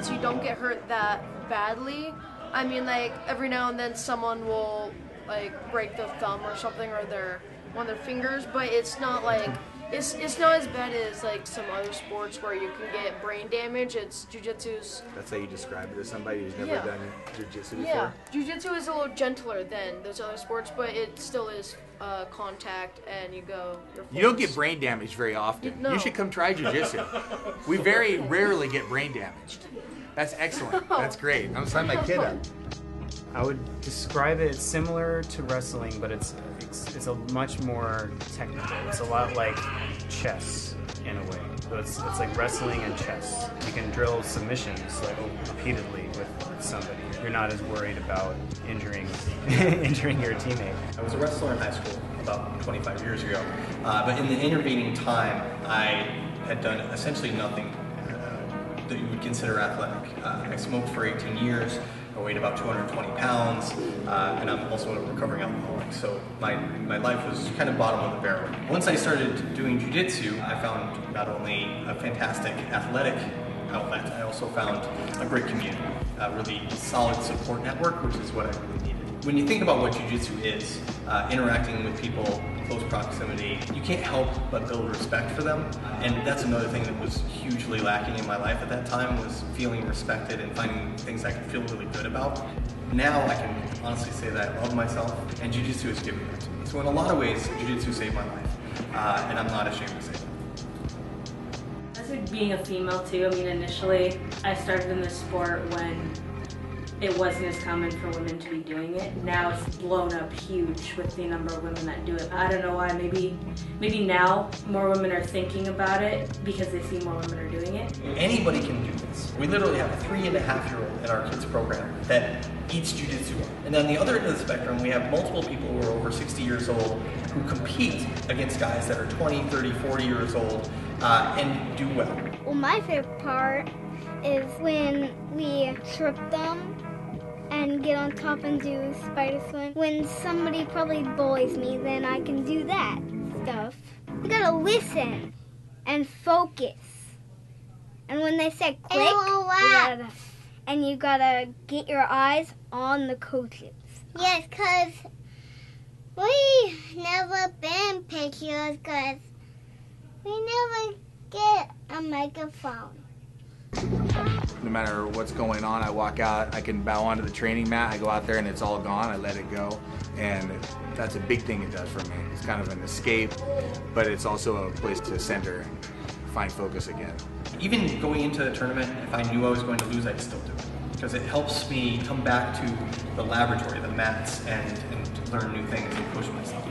so you don't get hurt that badly. I mean, like, every now and then someone will, like, break their thumb or something, or one of their fingers, but it's not like, it's not as bad as, like, some other sports where you can get brain damage. It's jiu-jitsu's... That's how you describe it as somebody who's never done jiu-jitsu before? Yeah, jiu-jitsu is a little gentler than those other sports, but it still is contact, and you don't get brain damaged very often. No. You should come try jiu-jitsu. We very rarely get brain damaged. That's excellent. That's great. I'm gonna sign my kid up. I would describe it similar to wrestling, but it's a much more technical. It's a lot like chess in a way. So it's like wrestling and chess. You can drill submissions like repeatedly with somebody. You're not as worried about injuring your teammate. I was a wrestler in high school about 25 years ago, but in the intervening time, I had done essentially nothing that you would consider athletic. I smoked for 18 years. I weighed about 220 pounds, and I'm also a recovering alcoholic, so my life was kind of bottom of the barrel. Once I started doing jiu-jitsu, I found not only a fantastic athletic outlet, I also found a great community, a really solid support network, which is what I really needed. When you think about what jiu-jitsu is, interacting with people, close proximity, you can't help but build respect for them. And that's another thing that was hugely lacking in my life at that time, was feeling respected and finding things I could feel really good about. Now I can honestly say that I love myself, and jiu-jitsu has given that to me. So in a lot of ways, jiu-jitsu saved my life, and I'm not ashamed to say that. As like being a female too, I mean, initially I started in this sport when it wasn't as common for women to be doing it. Now it's blown up huge with the number of women that do it. I don't know why, maybe now more women are thinking about it because they see more women are doing it. Anybody can do this. We literally have a 3.5-year-old in our kids program that eats jiu-jitsu. And on the other end of the spectrum, we have multiple people who are over 60 years old who compete against guys that are 20, 30, 40 years old and do well. Well, my favorite part is when we trip them and get on top and do spider swing. When somebody probably bullies me, then I can do that stuff. You gotta listen and focus. And when they say click, you gotta get your eyes on the coaches. Yes, because we never been pictures because we never get a microphone. No matter what's going on, I walk out, I can bow onto the training mat, I go out there and it's all gone, I let it go, and that's a big thing it does for me. It's kind of an escape, but it's also a place to center, find focus again. Even going into a tournament, if I knew I was going to lose, I'd still do it, because it helps me come back to the laboratory, the mats, and learn new things and push myself.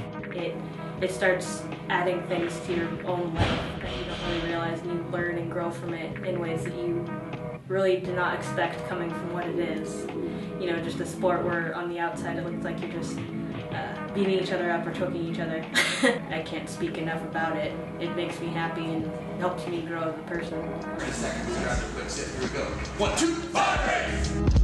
It starts adding things to your own life that you don't really realize, and you learn and grow from it in ways that you really did not expect coming from what it is. You know, just a sport where on the outside it looks like you're just beating each other up or choking each other. I can't speak enough about it. It makes me happy and helps me grow as a person. 30 seconds, grab the quick set, here we go. 1, 2, 5, 8!